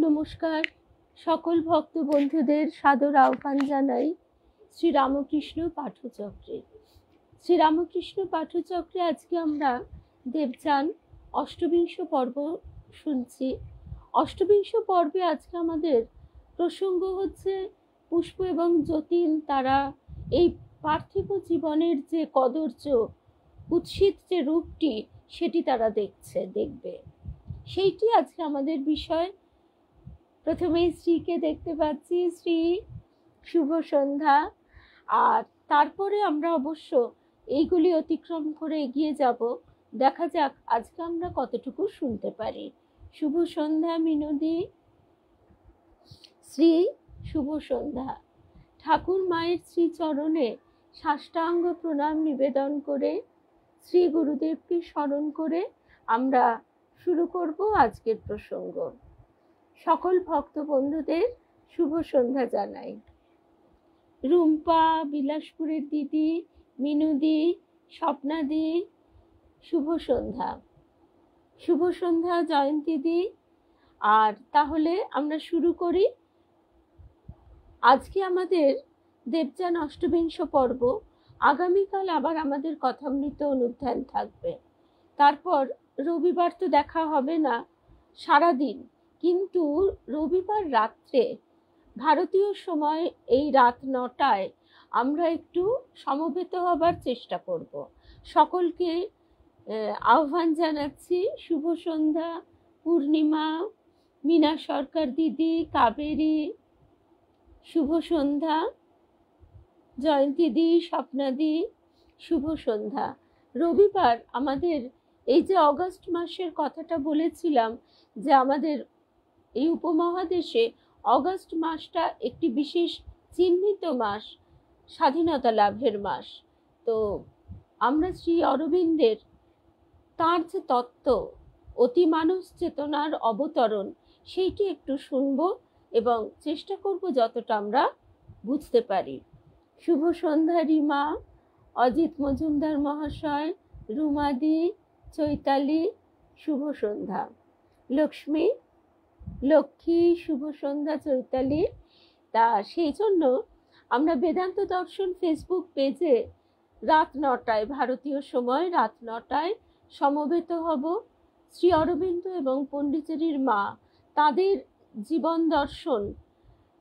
নমস্কার, সকল ভক্ত বন্ধুদের সাদর আহ্বান জানাই শ্রীরামকৃষ্ণ পাঠচক্রে। শ্রীরামকৃষ্ণ পাঠচক্রে আজকে আমরা দেবযান অষ্টবিংশ পর্ব শুনছি। অষ্টবিংশ পর্বে আজকে আমাদের প্রসঙ্গ হচ্ছে পুষ্প এবং যতীন, তারা এই পার্থিব জীবনের যে কদর্য কুৎসিত যে রূপটি সেটি তারা দেখবে, সেইটি আজকে আমাদের বিষয়। প্রথমেই স্ত্রীকে দেখতে পাচ্ছি, শ্রী শুভ সন্ধ্যা। আর তারপরে আমরা অবশ্য এইগুলি অতিক্রম করে এগিয়ে যাব, দেখা যাক আজকে আমরা কতটুকু শুনতে পারি। শুভ সন্ধ্যা মিনতি। শ্রী শুভ সন্ধ্যা। ঠাকুর মায়ের শ্রীচরণে সাষ্টাঙ্গ প্রণাম নিবেদন করে শ্রী গুরুদেবকে স্মরণ করে আমরা শুরু করব আজকের প্রসঙ্গ। সকল ভক্ত বন্ধুদের শুভ সন্ধ্যা জানাই। রুম্পা, বিলাসপুরের দিদি, মিনুদি, স্বপ্নাদি, শুভ সন্ধ্যা। শুভ সন্ধ্যা জয়ন্তীদি। আর তাহলে আমরা শুরু করি। আজকে আমাদের দেবযান অষ্টবিংশ পর্ব। আগামীকাল আবার আমাদের কথামৃত অনুধ্যান থাকবে। তারপর রবিবার তো দেখা হবে না সারাদিন, কিন্তু রবিবার রাত্রে ভারতীয় সময় এই রাত 9টায় আমরা একটু সমবেত হবার চেষ্টা করব। সকলকে আহ্বান জানাচ্ছি। শুভ সন্ধ্যা পূর্ণিমা, মীনা সরকার দিদি, কাবেরী, শুভ সন্ধ্যা জয়ন্তীদি, স্বপ্নাদি, শুভ সন্ধ্যা। রবিবার আমাদের এই যে অগস্ট মাসের কথাটা বলেছিলাম, যে আমাদের এই উপমহাদেশে অগস্ট মাসটা একটি বিশেষ চিহ্নিত মাস, স্বাধীনতা লাভের মাস। তো আমরা শ্রী অরবিন্দের তার যে তত্ত্ব, অতিমানস চেতনার অবতরণ, সেইটি একটু শুনব এবং চেষ্টা করব যতটা আমরা বুঝতে পারি। শুভ সন্ধ্যা রিমা, অজিত মজুমদার মহাশয়, রুমাদি, চৈতালি, শুভ সন্ধ্যা। লক্ষ্মী, লক্ষ্মী, শুভ সন্ধ্যা চৈতালি। তা সেই জন্য আমরা বেদান্ত দর্শন ফেসবুক পেজে রাত 9টায়, ভারতীয় সময় রাত 9টায় সমবেত হব। শ্রী অরবিন্দ এবং পণ্ডিচেরির মা, তাদের জীবন দর্শন,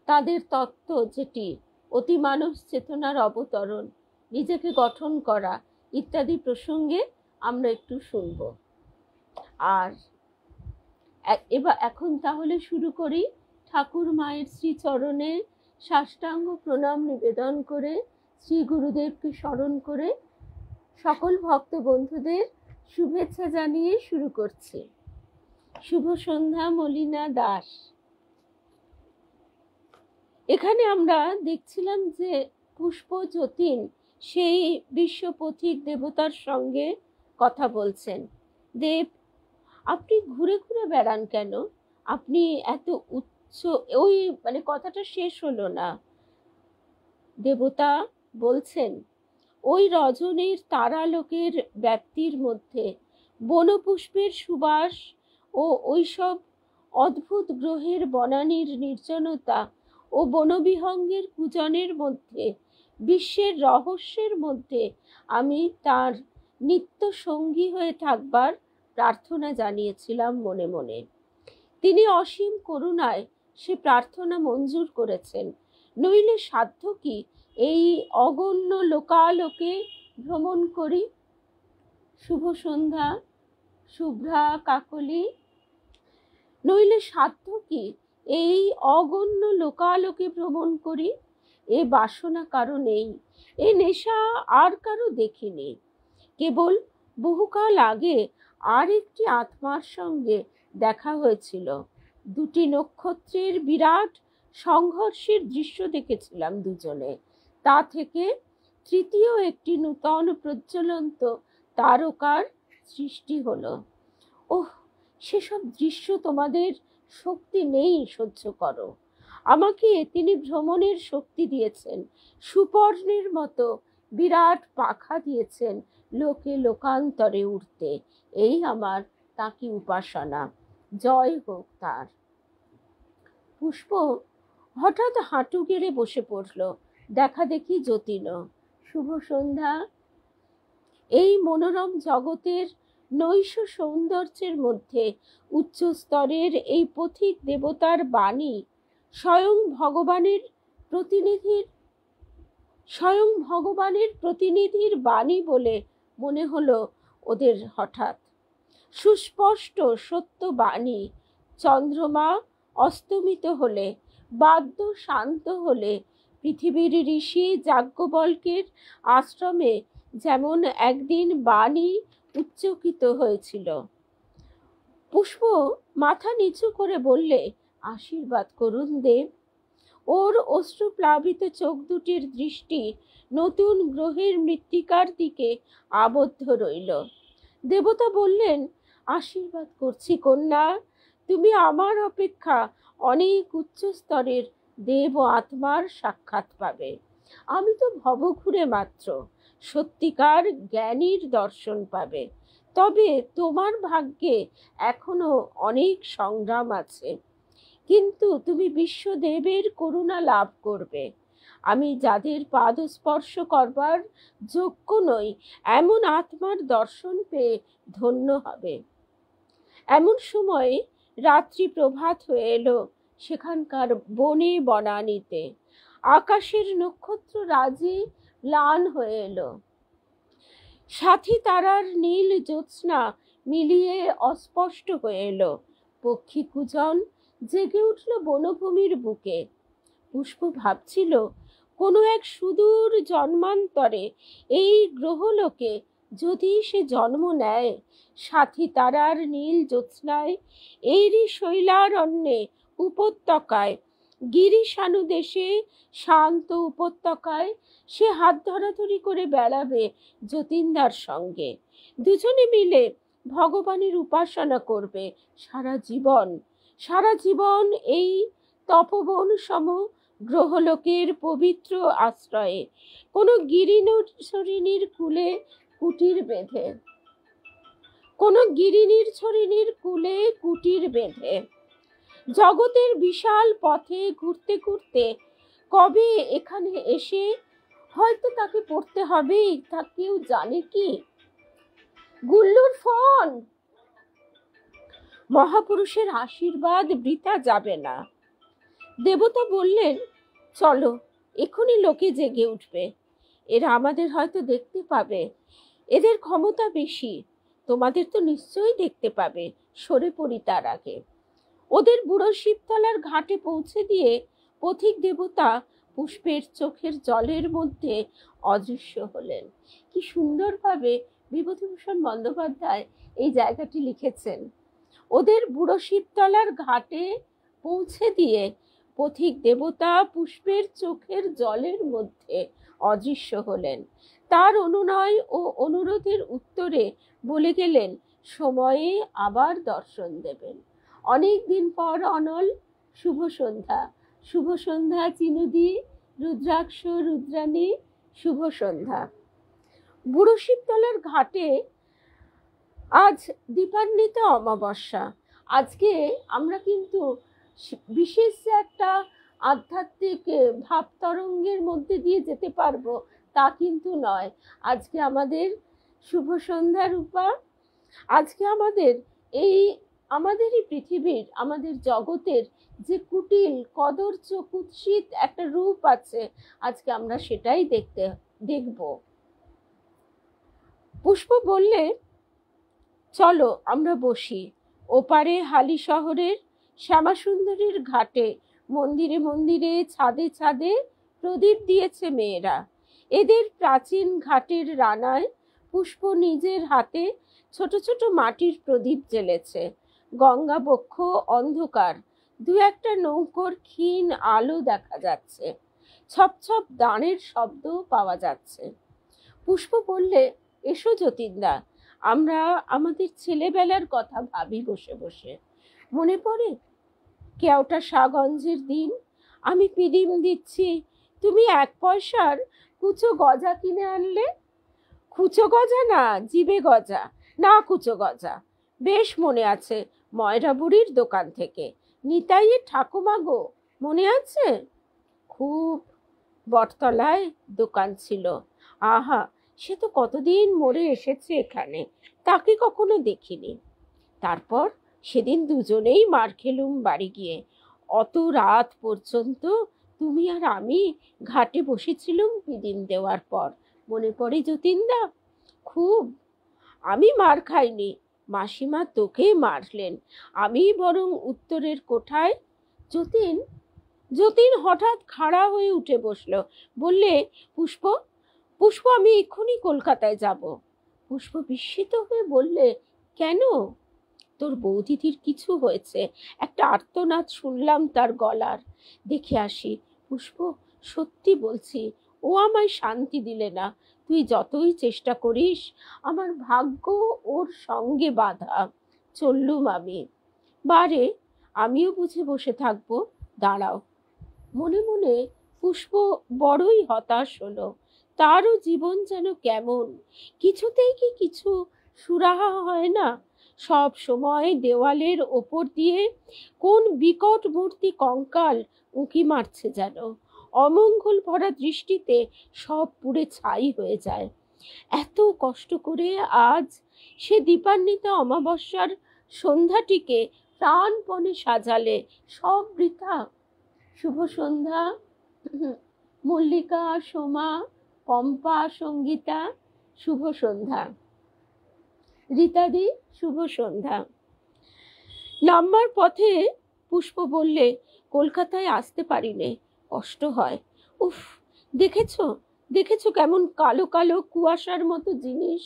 তাদের তত্ত্ব, যেটি অতিমানস চেতনার অবতরণ, নিজেকে গঠন করা ইত্যাদি প্রসঙ্গে আমরা একটু শুনব। আর এখন তাহলে শুরু করি। ঠাকুর মায়ের শ্রীচরণে সাষ্টাঙ্গ প্রণাম নিবেদন করে শ্রী গুরুদেবকে স্মরণ করে সকল ভক্ত বন্ধুদের শুভেচ্ছা জানিয়ে শুরু করছি। শুভ সন্ধ্যা মলিনা দাস। এখানে আমরা দেখছিলাম যে পুষ্প যতীন সেই বিশ্বপথিক দেবতার সঙ্গে কথা বলছেন। দেব, আপনি ঘুরে ঘুরে বেড়ান কেন? আপনি এত উচ্চ, ওই কথাটা শেষ হলো না। দেবতা বলছেন, ওই রজনীর তারালোকের ব্যাপ্তির মধ্যে বনপুষ্পের সুবাস ও ওইসব অদ্ভুত গ্রহের বনানীর নির্জনতা ও বনবিহঙ্গের পূজনের মধ্যে, বিশ্বের রহস্যের মধ্যে আমি তার নিত্য সঙ্গী হয়ে থাকবার প্রার্থনা জানিয়েছিলাম মনে মনে। তিনি অসীম করুণায় সে প্রার্থনা মঞ্জুর করেছেন। নইলে সাধ্য কি এই অগণ্য লোকালোকে ভ্রমণ করি? শুভ সন্ধ্যা শুভ্রা কাকলি। নইলে সাধ্য কি এই অগণ্য লোকালোকে ভ্রমণ করি? এ বাসনা কারো নেই, এ নেশা আর কারো দেখিনি। কেবল বহুকাল আগে আর একটি আত্মার সঙ্গে দেখা হয়েছিল। দুটি নক্ষত্রের বিরাট সংঘর্ষের দৃশ্য দেখেছিলাম দুজনে। তা থেকে তৃতীয় একটি নূতন প্রজ্বলন্ত তারকার সৃষ্টি হলো। ওহ, সেসব দৃশ্য তোমাদের শক্তি নেই সহ্য করো। আমাকে তিনি ভ্রমণের শক্তি দিয়েছেন, সুপর্ণের মতো বিরাট পাখা দিয়েছেন লোকে লোকান্তরে উঠতে। এই আমার তাঁকে উপাসনা। জয় হোক তার। পুষ্প হঠাৎ হাঁটু গেড়ে বসে পড়ল। দেখা দেখি যতীন। শুভ সন্ধ্যা। এই মনোরম জগতের নৈশ সৌন্দর্যের মধ্যে উচ্চ স্তরের এই পথিক দেবতার বাণী স্বয়ং ভগবানের প্রতিনিধির বাণী বলে মনে হলো ওদের হঠাৎ। সুস্পষ্ট সত্য বাণী। চন্দ্রমা অস্তমিত হলে, বাদ্য শান্ত হলে, পৃথিবীর ঋষি যাজ্ঞবল্ক্যের আশ্রমে যেমন একদিন বাণী উচ্চকিত হয়েছিল। পুষ্প মাথা নিচু করে বললে, আশীর্বাদ করুন দেব। ওর অশ্রুপ্লাবিত চোখ দুটির দৃষ্টি নতুন গ্রহের মৃত্তিকার দিকে আবদ্ধ রইল। দেবতা বললেন, আশীর্বাদ করছি কন্যা, তুমি আমার অপেক্ষা অনেক উচ্চ স্তরের দেব ও আত্মার সাক্ষাৎ পাবে। আমি তো ভবঘুরে মাত্র, সত্যিকার জ্ঞানীর দর্শন পাবে। তবে তোমার ভাগ্যে এখনো অনেক সংগ্রাম আছে, কিন্তু তুমি বিশ্বদেবের করুণা লাভ করবে। আমি যাদের পাদস্পর্শ করবার যোগ্য নই এমন আত্মার দর্শন পেয়ে ধন্য হবে। এমন সময় রাত্রি প্রভাত হয়ে এলো সেখানকার বনে বনানীতে। আকাশের নক্ষত্র রাজি ম্লান হয়ে এলো। সাথী তারার নীল জ্যোৎস্না মিলিয়ে অস্পষ্ট হয়ে এলো। পক্ষী কুজন জেগে উঠল বনভূমির বুকে। পুষ্প ভাবছিল, কোনো এক সুদূর জন্মান্তরে এই গ্রহলোকে যদি সে জন্ম নেয়, সাথী তারার নীল জ্যোৎস্নায়, এরই শৈলারণ্যে, উপত্যকায়, গিরিশানু দেশে, শান্ত উপত্যকায় সে হাত ধরাধরি করে বেড়াবে যতীন্দার সঙ্গে। দুজনে মিলে ভগবানের উপাসনা করবে সারা জীবন এই তপবন সম গ্রহলোকের পবিত্র আশ্রয়ে, কোনো গিরিনির কুলে কুটির বেঁধে। জগতের বিশাল পথে ঘুরতে ঘুরতে কবে এখানে এসে হয়তো তাকে পড়তে হবে, তা কেউ জানে কি? গুল্লুর ফোন। মহাপুরুষের আশীর্বাদ বৃথা যাবে না। দেবতা বললেন, চলো, এখনই লোকে জেগে উঠবে। এরা আমাদের হয়তো দেখতে পাবে, এদের ক্ষমতা বেশি। তোমাদের তো নিশ্চয়ই দেখতে পাবে, সরে পড়ি তার আগে। ওদের বুড়ো শিবতলার ঘাটে পৌঁছে দিয়ে পথিক দেবতা পুষ্পের চোখের জলের মধ্যে অদৃশ্য হলেন। কি সুন্দরভাবে বিভূতিভূষণ বন্দ্যোপাধ্যায় এই জায়গাটি লিখেছেন। ওদের বুড়ো শিবতলার ঘাটে পৌঁছে দিয়ে পথিক দেবতা পুষ্পের চোখের জলের মধ্যে অদৃশ্য হলেন। তার অনুনয় ও অনুরোধের উত্তরে বলে গেলেন, সময়ে আবার দর্শন দেবেন। অনেক দিন পর অনল, শুভ সন্ধ্যা। শুভ সন্ধ্যা চিনুদি, রুদ্রাক্ষ, রুদ্রাণী, শুভ সন্ধ্যা। বুড়ো শিবতলার ঘাটে আজ দীপান্বিত অমাবস্যা। আজকে আমরা কিন্তু বিশেষ যে একটা আধ্যাত্মিক ভাবতরঙ্গের মধ্যে দিয়ে যেতে পারবো তা কিন্তু নয়। আজকে আমাদের শুভ সন্ধ্যা রূপা। আজকে আমাদেরই পৃথিবীর, আমাদের জগতের যে কুটিল, কদর্য, কুৎসিত একটা রূপ আছে, আজকে আমরা সেটাই দেখব। পুষ্প বললে, চলো আমরা বসি। ওপারে হালি শহরের শ্যামাসুন্দরীর ঘাটে মন্দিরে মন্দিরে, ছাদে ছাদে প্রদীপ দিয়েছে মেয়েরা। এদের প্রাচীন ঘাটের রানায় পুষ্প নিজের হাতে ছোট ছোট মাটির প্রদীপ জ্বেলেছে। গঙ্গা বক্ষ অন্ধকার, দু একটা নৌকোর ক্ষীণ আলো দেখা যাচ্ছে। ছপ ছপ দাঁড়ের শব্দ পাওয়া যাচ্ছে। পুষ্প বললে, এসো যতীনদা, আমরা আমাদের ছেলেবেলার কথা ভাবি বসে বসে। মনে পড়ে কেওটা শাহগঞ্জের দিন? আমি পিদিম দিচ্ছি, তুমি 1 পয়সার কুচো গজা কিনে আনলে। কুচো গজা না, জিবে গজা, না কুচো গজা। বেশ মনে আছে, ময়রা বুড়ির দোকান থেকে। নিতাইয়ের ঠাকুমা গো, মনে আছে? খুব বটতলায় দোকান ছিল। আহা, সে তো কতদিন মরে এসেছে এখানে, তাকে কখনো দেখিনি। তারপর সেদিন দুজনেই মার খেলুম বাড়ি গিয়ে। অত রাত পর্যন্ত তুমি আর আমি ঘাটে বসেছিলুম বিদিন দেওয়ার পর, মনে পড়ে যতীনদা? খুব। আমি মার খাইনি, মাসিমা তোকে মারলেন। আমি বরং উত্তরের কোঠায়। যতীন যতীন হঠাৎ খাড়া হয়ে উঠে বসল, বললে, পুষ্প, পুষ্প, আমি এক্ষুনি কলকাতায় যাব। পুষ্প বিস্মিত হয়ে বললে, কেন? তোর বৌদিদির কিছু হয়েছে, একটা আর্তনাদ শুনলাম তার গলার। দেখে আসি। পুষ্প, সত্যি বলছি, ও আমায় শান্তি দিলে না। তুই যতই চেষ্টা করিস, আমার ভাগ্য ওর সঙ্গে বাঁধা। চললুম আমি। বারে, আমিও বুঝে বসে থাকবো? দাঁড়াও। মনে মনে পুষ্প বড়ই হতাশ হলো। তারও জীবন যেন কেমন, কিছুতেই কি কিছু সুরাহা হয় না। সব সময় দেওয়ালের ওপর দিয়ে কোন বিকট মূর্তি কঙ্কাল উঁকি মারছে যেন। অমঙ্গল ভরা দৃষ্টিতে সব পুড়ে ছাই হয়ে যায়। এত কষ্ট করে আজ সে দীপান্বিতা অমাবস্যার সন্ধ্যাটিকে প্রাণপণে সাজালে, সব বৃথা। শুভ সন্ধ্যা মল্লিকা, সোমা, পম্পা, সঙ্গীতা, শুভ সন্ধ্যা। রীতাদি, শুভ সন্ধ্যা। নামবার পথে পুষ্প বললে, কলকাতায় আসতে পারিনে, কষ্ট হয়। উফ, দেখেছো দেখেছো কেমন কালো কালো কুয়াশার মতো জিনিস।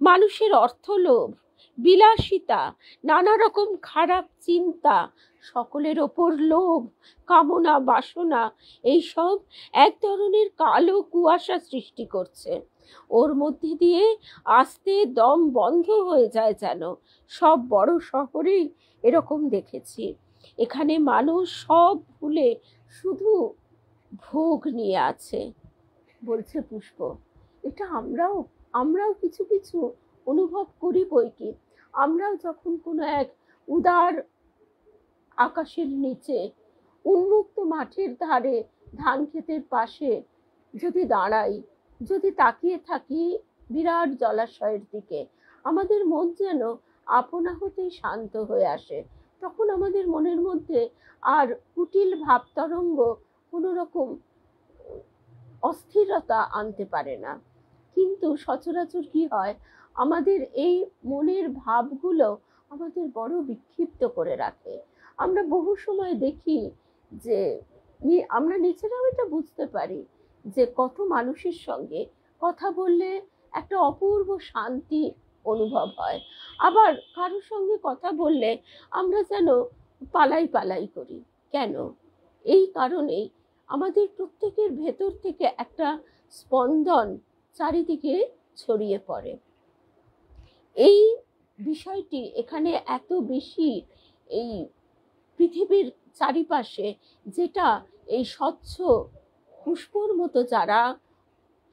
মানুষের অর্থলোভ, বিলাসিতা, নানা রকম খারাপ চিন্তা, সকলের ওপর লোভ, কামনা, বাসনা, এইসব এক ধরনের কালো কুয়াশা সৃষ্টি করছে। ওর মধ্যে দিয়ে আসতে দম বন্ধ হয়ে যায় যেন। সব বড় শহরেই এরকম দেখেছি। এখানে মানুষ সব ভুলে শুধু ভোগ নিয়ে আছে। বলছে পুষ্প, এটা আমরাও কিছু কিছু অনুভব করি বই কি। আমরাও যখন কোনো এক উদার আকাশের নিচে, উন্মুক্ত মাঠের ধারে, ধান ক্ষেতের পাশে যদি দাঁড়াই, যদি তাকিয়ে থাকি বিরাট জলাশয়ের দিকে, আমাদের মন যেন আপনা হতেই শান্ত হয়ে আসে। তখন আমাদের মনের মধ্যে আর কুটিল ভাবতরঙ্গ কোনো রকম অস্থিরতা আনতে পারে না। কিন্তু সচরাচর কি হয়, আমাদের এই মনের ভাবগুলো আমাদের বড় বিক্ষিপ্ত করে রাখে। আমরা বহু সময় দেখি যে আমরা নিজেরাও এটা বুঝতে পারি যে কত মানুষের সঙ্গে কথা বললে একটা অপূর্ব শান্তি অনুভব হয়, আবার কারোর সঙ্গে কথা বললে আমরা যেন পালাই পালাই করি। কেন? এই কারণেই আমাদের প্রত্যেকের ভেতর থেকে একটা স্পন্দন চারিদিকে ছড়িয়ে পড়ে। এই বিষয়টি এখানে এত বেশি, এই পৃথিবীর চারিপাশে, যেটা এই স্বচ্ছ পুষ্পর মতো যারা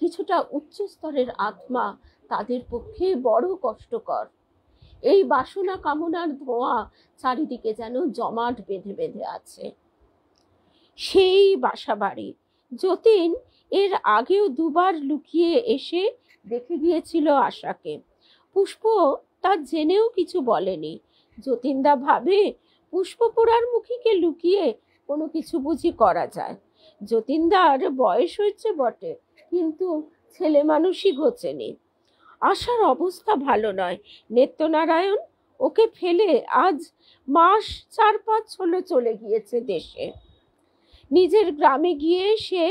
কিছুটা উচ্চ স্তরের আত্মা, তাদের পক্ষে বড় কষ্টকর। এই বাসনা কামনার ধোঁয়া চারিদিকে যেন জমাট বেঁধে বেঁধে আছে। সেই বাসাবাড়ি যতীন এর আগেও দুবার লুকিয়ে এসে দেখে গিয়েছিল আশাকে। পুষ্প তা জেনেও কিছু বলেনি। যতীনদা ভাবে পুষ্পপোড়ার মুখীকে লুকিয়ে কোনো কিছু বুঝি করা যায়। যতীনদার বয়স হয়েছে বটে, কিন্তু ছেলে মানুষই ঘোচেনি। আশার অবস্থা ভালো নয়। নেত্যনারায়ণ ওকে ফেলে আজ মাস 4-5 হলো চলে গিয়েছে দেশে। নিজের গ্রামে গিয়ে সে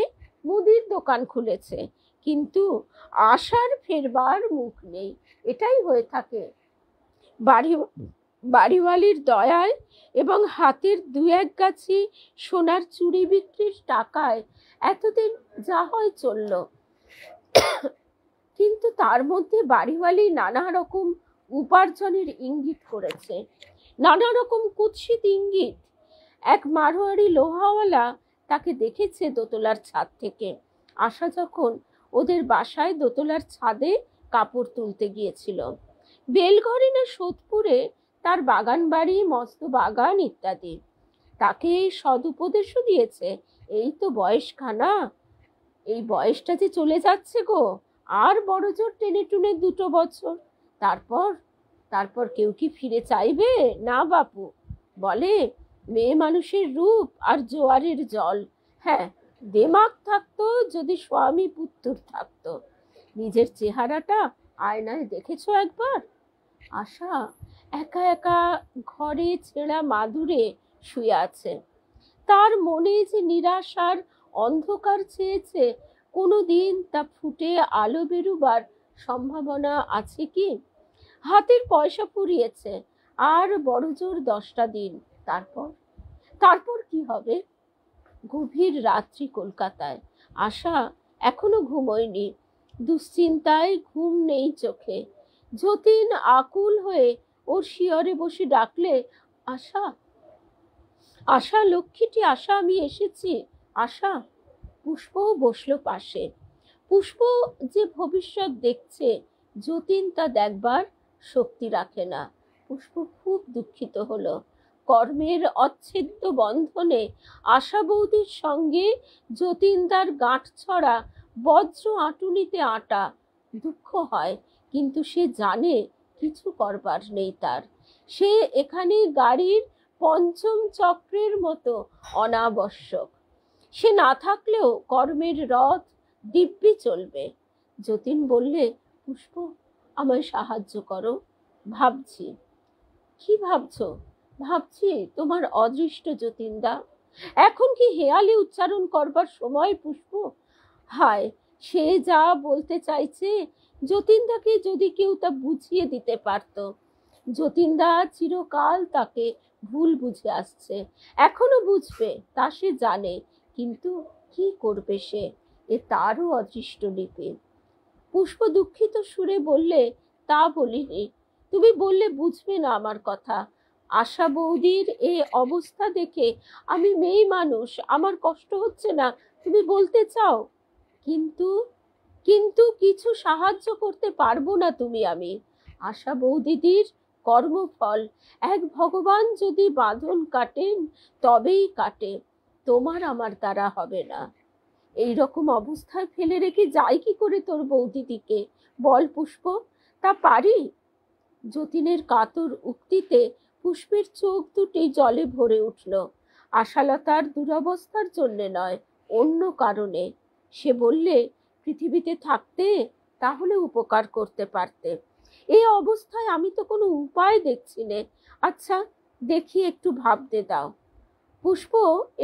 মুদির দোকান খুলেছে, কিন্তু আশার ফেরবার মুখ নেই। এটাই হয়ে থাকে। বাড়িওয়ালির দয়ায় এবং হাতের 2-1 গাছি সোনার চুড়ি বিক্রির টাকায় এতদিন যা হয় চলল। কিন্তু তার মধ্যে বাড়িওয়ালি নানা রকম উপার্জনের ইঙ্গিত করেছে, নানা রকম কুৎসিত ইঙ্গিত। এক মারোয়ারি লোহাওয়ালা তাকে দেখেছে দোতলার ছাদ থেকে। আশা যখন ওদের বাসায় দোতলার ছাদে কাপড় তুলতে গিয়েছিল, বেলঘরে না সোদপুরে তার বাগান বাড়ি, মস্ত বাগান ইত্যাদি। তাকে সদুপদেশও দিয়েছে, এই তো বয়সখানা, এই বয়সটা যে চলে যাচ্ছে গো, আর বড় জোর টেনে টুনে 2 বছর, তারপর তারপর কেউ কি ফিরে চাইবে? না বাপু, বলে মেয়ে মানুষের রূপ আর জোয়ারের জল। হ্যাঁ, দেমাগ থাকতো যদি স্বামী পুত্তর থাকতো। নিজের চেহারাটা আয়নায় দেখেছো একবার? আশা একা একা ঘরে ছেঁড়া মাদুরে শুয়ে আছে। তার মনে যে নিরাশার অন্ধকার ছেয়েছে, কোনোদিন তা ফুটে আলো বেরুবার সম্ভাবনা আছে কি? হাতের পয়সা ফুরিয়েছে, আর বড়জোর 10টা দিন। তারপর তারপর কি হবে? গভীর রাত্রি কলকাতায়। আশা এখনো ঘুমোয়নি, দুশ্চিন্তায় ঘুম নেই চোখে। যতীন আকুল হয়ে ওর শিয়রে বসে ডাকলে, আশা, আশা লক্ষ্মীটি, আশা, আমি এসেছি, আশা। পুষ্পও বসলো পাশে। পুষ্প যে ভবিষ্যৎ দেখছে, যতীন তা দেখবার শক্তি রাখে না। পুষ্প খুব দুঃখিত হলো। কর্মের অচ্ছেদ্য বন্ধনে আশা বৌদির সঙ্গে যতীনদার গাঁটছড়া বজ্র আঁটুনিতে আটা। দুঃখ হয়, কিন্তু সে জানে কিছু করবার নেই তার। সে এখানে গাড়ির পঞ্চম চক্রের মতো অনাবশ্যক। সে না থাকলেও কর্মের রথ দিব্যি চলবে। যতীন বললে, পুষ্প, আমায় সাহায্য করো, ভাবছি। কি ভাবছো? ভাবছি তোমার অদৃষ্ট যতীনদা। এখন কি হেয়ালি উচ্চারণ করবার সময় পুষ্প? হায়, সে যা বলতে চাইছে, যতীনদাকে যদি কেউ তা বুঝিয়ে দিতে পারত। যতীনদা চিরকাল তাকে ভুল বুঝে আসছে, এখনো বুঝবে তা সে জানে, কিন্তু কি করবে সে? এ তারও অদৃষ্ট লিপি। পুষ্প দুঃখিত সুরে বললে, তা বলিনি। তুমি বললে বুঝবে না আমার কথা। আশা বৌদির এ অবস্থা দেখে আমি মেয়ে মানুষ, আমার কষ্ট হচ্ছে না, তুমি বলতে চাও? কিন্তু কিন্তু কিছু সাহায্য করতে পারবো না তুমি আমি। আশা বৌদিদির কর্মফল, এক ভগবান যদি বাঁধন কাটেন তবেই কাটে, তোমার আমার দ্বারা হবে না। এই রকম অবস্থায় ফেলে রেখে যাই কি করে তোর বৌদিদিকে? বল পুষ্প, তা পারি? যতীনের কাতর উক্তিতে পুষ্পের চোখ দুটি জলে ভরে উঠল। আশালতার দুরবস্থার জন্যে নয়, অন্য কারণে। সে বললে, পৃথিবীতে থাকতে তাহলে উপকার করতে পারতে, এই অবস্থায় আমি তো কোনো উপায় দেখছি নে। আচ্ছা দেখি, একটু ভাবতে দাও। পুষ্প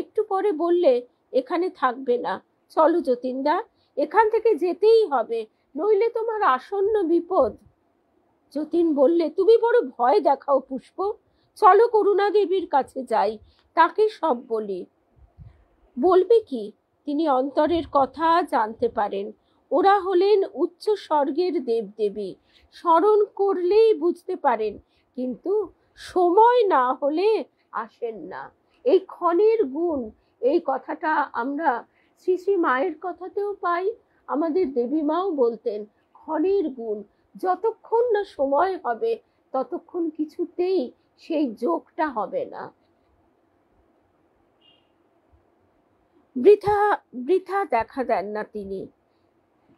একটু পরে বললে, এখানে থাকবে না, চলো যতীনদা, এখান থেকে যেতেই হবে, নইলে তোমার আসন্ন বিপদ। যতীন বললে, তুমি বড় ভয় দেখাও পুষ্প, চলো করুণা দেবীর কাছে যাই, তাকে সব বলি। বলবে কি? তিনি অন্তরের কথা জানতে পারেন। ওরা হলেন উচ্চ স্বর্গের দেবদেবী, স্মরণ করলেই বুঝতে পারেন, কিন্তু সময় না হলে আসেন না। এই ক্ষণের গুণ, এই কথাটা আমরা শ্রী শ্রী মায়ের কথাতেও পাই। আমাদের দেবী মাও বলতেন, ক্ষণের গুণ, যতক্ষণ না সময় হবে ততক্ষণ কিছুতেই সেই যোগটা হবে না। বৃথা বৃথা দেখা দেন না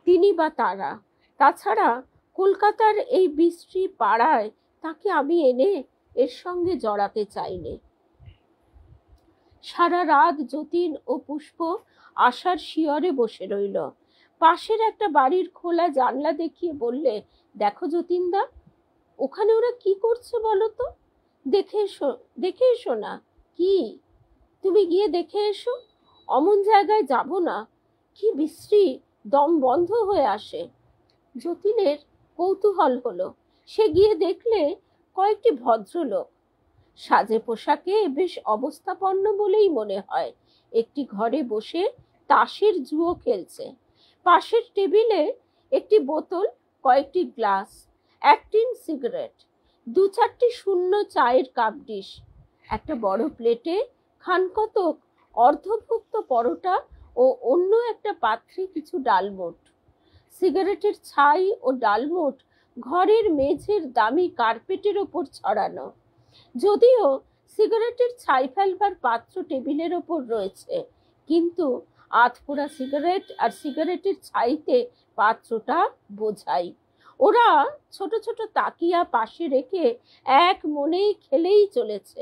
তিনি বা তারা। তাছাড়া কলকাতার এই বিশ্রী পাড়ায় তাকে আমি এনে এর সঙ্গে জড়াতে চাইনে। সারা রাত যতীন ও পুষ্প আশার শিয়রে বসে রইল। পাশের একটা বাড়ির খোলা জানলা দেখিয়ে বললে, দেখো যতীনদা, ওখানে ওরা কি করছে বলো তো? দেখে এসো না। কি? তুমি গিয়ে দেখে এসো। অমন জায়গায় যাব না, কি বিশ্রী, দম বন্ধ হয়ে আসে। যতীনের কৌতূহল হলো। সে গিয়ে দেখলে কয়েকটি ভদ্রলোক, সাজে পোশাকে বেশ অবস্থাপন্ন বলেই মনে হয়, একটি ঘরে বসে তাসের জুয়ো খেলছে। পাশের টেবিলে একটি বোতল, কয়েকটি গ্লাস, 1 টিন সিগারেট, 2-4টি শূন্য চায়ের কাপ ডিশ, একটা বড় প্লেটে খানকতক অর্ধভুক্ত পরোটা ও অন্য একটা পাত্রে কিছু ডালমোট। সিগারেটের ছাই ও ডালমোট ঘরের মেঝের দামি কার্পেটের ওপর ছড়ানো। যদিও সিগারেটের ছাই ফেলবার পাত্র টেবিলের ওপর রয়েছে, কিন্তু আধপোড়া সিগারেট আর সিগারেটের ছাইতে পাত্রটা বোঝাই। ওরা ছোট ছোট তাকিয়া পাশে রেখে এক মনেই খেলেই চলেছে।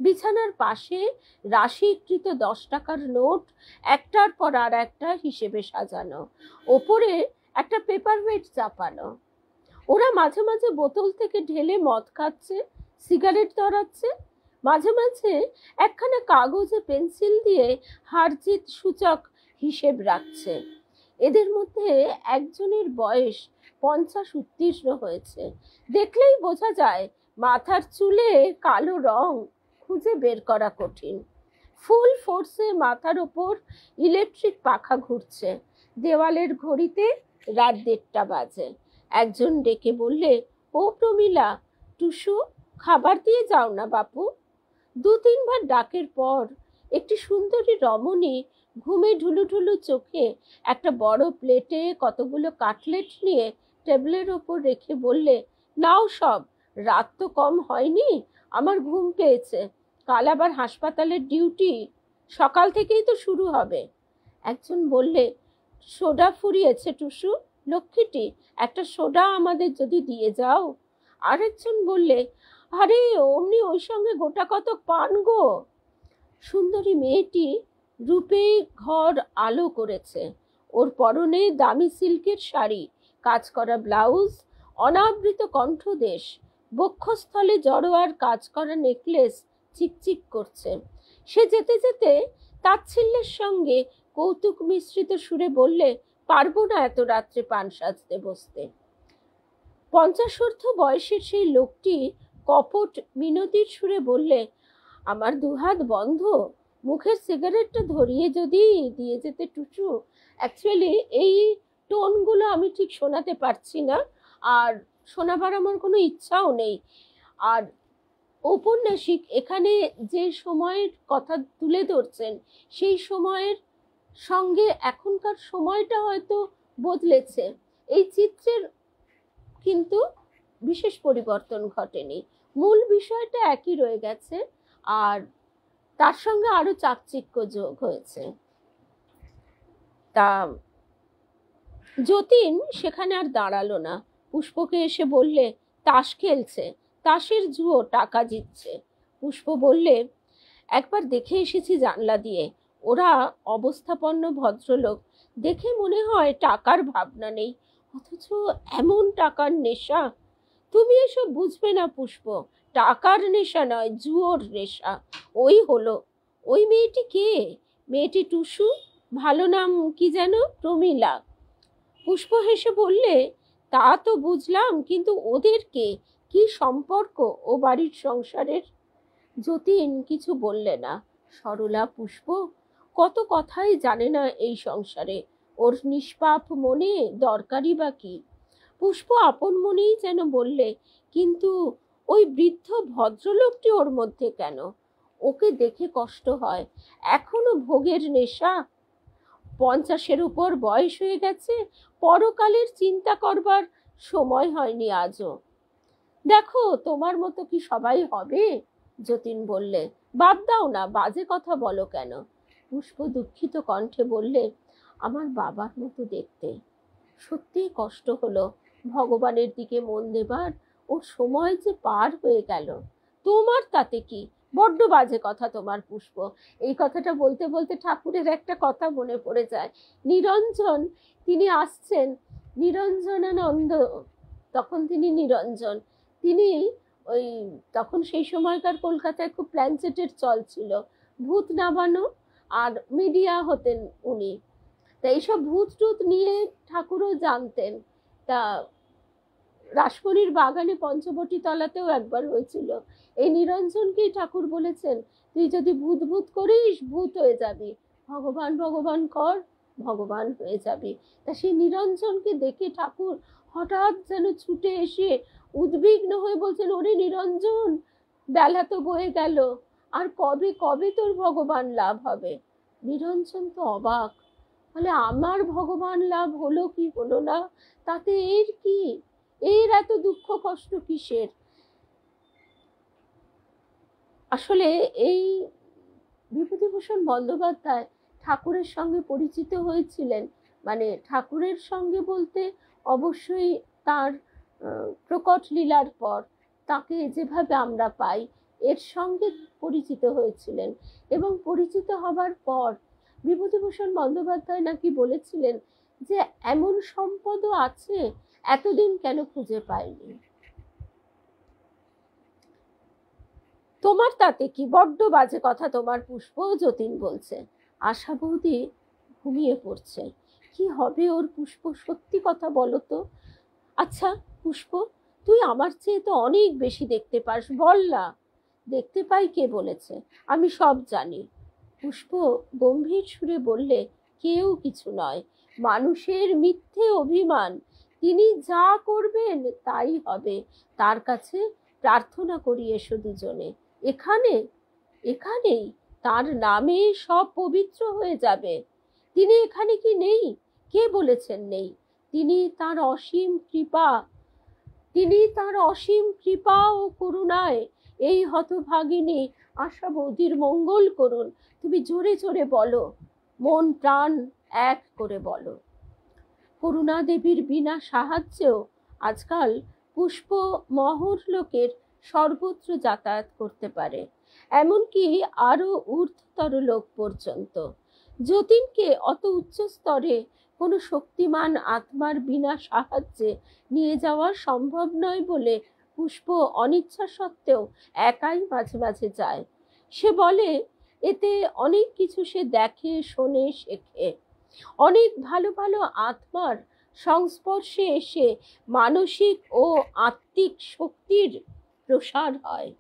বিছানার পাশে রাশিকৃত 10 টাকার নোট একটার পর আর একটা হিসেবে সাজানো, ওপরে একটা পেপার ওয়েট চাপানো। ওরা মাঝে মাঝে বোতল থেকে ঢেলে মদ খাচ্ছে, সিগারেট ধরাচ্ছে, মাঝে মাঝে একখানা কাগজে পেন্সিল দিয়ে হারজিত সূচক হিসেব রাখছে। এদের মধ্যে একজনের বয়স 50 উত্তীর্ণ হয়েছে। দেখলেই বোঝা যায় মাথার চুলে কালো রং খুঁজে বের করা কঠিন। ফুল ফোর্সে মাথার ওপর ইলেকট্রিক পাখা ঘুরছে। দেওয়ালের ঘড়িতে রাত 1:30 বাজে। একজন ডেকে বললে, ও প্রমীলা, টুসু, খাবার দিয়ে যাও না বাপু। 2-3 বার ডাকের পর একটি সুন্দরী রমণী ঘুমে ঢুলু ঢুলু চোখে একটা বড় প্লেটে কতগুলো কাটলেট নিয়ে টেবিলের ওপর রেখে বললে, নাও সব, রাত তো কম হয়নি, আমার ঘুম পেয়েছে, কাল আবার হাসপাতালের ডিউটি, সকাল থেকেই তো শুরু হবে। একজন বললে, সোডা ফুরিয়েছে টুসু, লক্ষ্মীটি, একটা সোডা আমাদের যদি দিয়ে যাও। আরেকজন বললে, আরে অমনি ওই সঙ্গে গোটা কত পান গো। সুন্দরী মেয়েটি রূপে ঘর আলো করেছে। ওর পরনে দামি সিল্কের শাড়ি, কাজ করা ব্লাউজ, অনাবৃত কণ্ঠদেশ, বক্ষস্থলে জড়োয়ার কাজ করা নেকলেস চিকচিক করছে। সে যেতে যেতে তাচ্ছিল্যের সঙ্গে কৌতুক মিশ্রিত সুরে বললে, পারবো না এত রাত্রে পান সাজতে বসতে। 50 বয়সের সেই লোকটি কপট মিনতির সুরে বললে, আমার দুহাত বন্ধ, মুখের সিগারেটটা ধরিয়ে যদি দিয়ে যেতে টুসু। অ্যাকচুয়ালি এই টোনগুলো আমি ঠিক শোনাতে পারছি না, আর শোনাবার আমার কোনো ইচ্ছাও নেই। আর ঔপন্যাসিক এখানে যে সময়ের কথা তুলে ধরছেন, সেই সময়ের সঙ্গে এখনকার সময়টা হয়তো বদলেছে। এই চিত্রের কিন্তু বিশেষ পরিবর্তন ঘটেনি, মূল বিষয়টা একই রয়ে গেছে, আর তার সঙ্গে আরো চাকচিক্য যোগ হয়েছে। তা যতীন সেখানে আর দাঁড়ালো না, পুষ্পকে এসে বললে, তাস খেলছে, তাসের জুয়ো, টাকা জিতছে। পুষ্প বললে, একবার দেখে এসেছি জানলা দিয়ে, ওরা অবস্থাপন্ন ভদ্রলোক, দেখে মনে হয় টাকার ভাবনা নেই, অথচ এমন টাকার নেশা। তুমি এসব বুঝবে না পুষ্প, টাকার নেশা নয়, জুয়োর নেশা। ওই হলো। ওই মেয়েটি কে? মেয়েটি টুসু, ভালো নাম কি যেন, প্রমীলা। পুষ্প হেসে বললে, তা তো বুঝলাম, কিন্তু ওদের কে, কি সম্পর্ক ও বাড়ির সংসারের? যতীন কিছু বললে না। সরলা পুষ্প কত কথাই জানে না এই সংসারে, ওর নিষ্পাপ মনে দরকারই বা কি? পুষ্প আপন মনেই যেন বললে, কিন্তু ওই বৃদ্ধ ভদ্রলোকটি ওর মধ্যে কেন? ওকে দেখে কষ্ট হয়, এখনো ভোগের নেশা। 50-এর উপর বয়স হয়ে গেছে, পরকালের চিন্তা করবার সময় হয়নি আজও। দেখো তোমার মতো কি সবাই হবে? যতীন বললে, বাদ দাও না, বাজে কথা বলো কেন? পুষ্প দুঃখিত কণ্ঠে বললে, আমার বাবার মতো দেখতে। সত্যি কষ্ট হলো ভগবানের দিকে মন দেবার, ওর সময় যে পার হয়ে গেল। তোমার তাতে কি? বড্ড বাজে কথা তোমার পুষ্প। এই কথাটা বলতে বলতে ঠাকুরের একটা কথা মনে পড়ে যায়। নিরঞ্জন, তিনি আসছেন, নিরঞ্জনানন্দ, তখন তিনি নিরঞ্জন, তিনি ওই তখন সেই সময়কার কলকাতায় খুব প্ল্যানচেটের চল ছিল, ভূত নামানো, আর মিডিয়া হতেন উনি। তা এইসব ভূত টুত নিয়ে ঠাকুরও জানতেন। তা রাসমণির বাগানে পঞ্চবটী তলাতেও একবার হয়েছিল। এই নিরঞ্জনকেই ঠাকুর বলেছেন, তুই যদি ভূত ভূত করিস, ভূত হয়ে যাবি, ভগবান ভগবান কর, ভগবান হয়ে যাবি। তা সেই নিরঞ্জনকে দেখে ঠাকুর হঠাৎ যেন ছুটে এসে উদ্বিগ্ন হয়ে বলছেন, ওরে নিরঞ্জন, বেলা তো বয়ে গেল, আর কবে কবে তোর ভগবান লাভ হবে? নিরঞ্জন তো অবাক, বলে, আমার ভগবান লাভ হলো কি হলো না, তাতে এর কি? এর এত দুঃখ কষ্ট কিসের? আসলে এই বিভূতিভূষণ বন্দ্যোপাধ্যায় ঠাকুরের সঙ্গে পরিচিত হয়েছিলেন, মানে ঠাকুরের সঙ্গে বলতে অবশ্যই তার প্রকট লীলার পর তাকে যেভাবে আমরা পাই এর সঙ্গে পরিচিত হয়েছিলেন। এবং পরিচিত হবার পর বিভূতিভূষণ বন্দ্যোপাধ্যায় নাকি বলেছিলেন যে এমন সম্পদও আছে, এতদিন কেন খুঁজে পাইনি। তোমার তাতে কি, বড্ড বাজে কথা তোমার পুষ্প, যতীন বলছে। আশা বৌদি ঘুমিয়ে পড়ছে। কি হবে ওর পুষ্প, সত্যি কথা বলো তো। আচ্ছা পুষ্প, তুই আমার চেয়ে তো অনেক বেশি দেখতে পাস, বল না। দেখতে পাই কে বলেছে, আমি সব জানি। পুষ্প গম্ভীর সুরে বললে, কেউ কিছু নয়, মানুষের মিথ্যে অভিমান। তিনি যা করবেন তাই হবে, তার কাছে প্রার্থনা করি এসো দুজনে। এখানে, এখানেই তার নামে সব পবিত্র হয়ে যাবে। তিনি এখানে কি নেই? কে বলেছেন নেই? তিনি তার অসীম কৃপা, তিনি তার অসীম কৃপা ও করুণায় এই হতভাগিনী আশা বৌদির মঙ্গল করুন। তুমি জোরে জোরে বলো, মন প্রাণ এক করে বলো। করুণা দেবীর বিনা সাহায্যেও আজকাল পুষ্প মহর লোকের সর্বত্র যাতায়াত করতে পারে, এমনকি আরো ঊর্ধ্বতর লোক পর্যন্ত। যতীনকে অত উচ্চ স্তরে কোনো শক্তিমান আত্মার বিনা সাহায্যে নিয়ে যাওয়া সম্ভব নয় বলে পুষ্প অনিচ্ছা সত্ত্বেও একাই মাঝে মাঝে যায়। সে বলে এতে অনেক কিছু সে দেখে, শোনে, শেখে। অনেক ভালো ভালো আত্মার সংস্পর্শে এসে মানসিক ও আত্মিক শক্তির প্রসার হয়।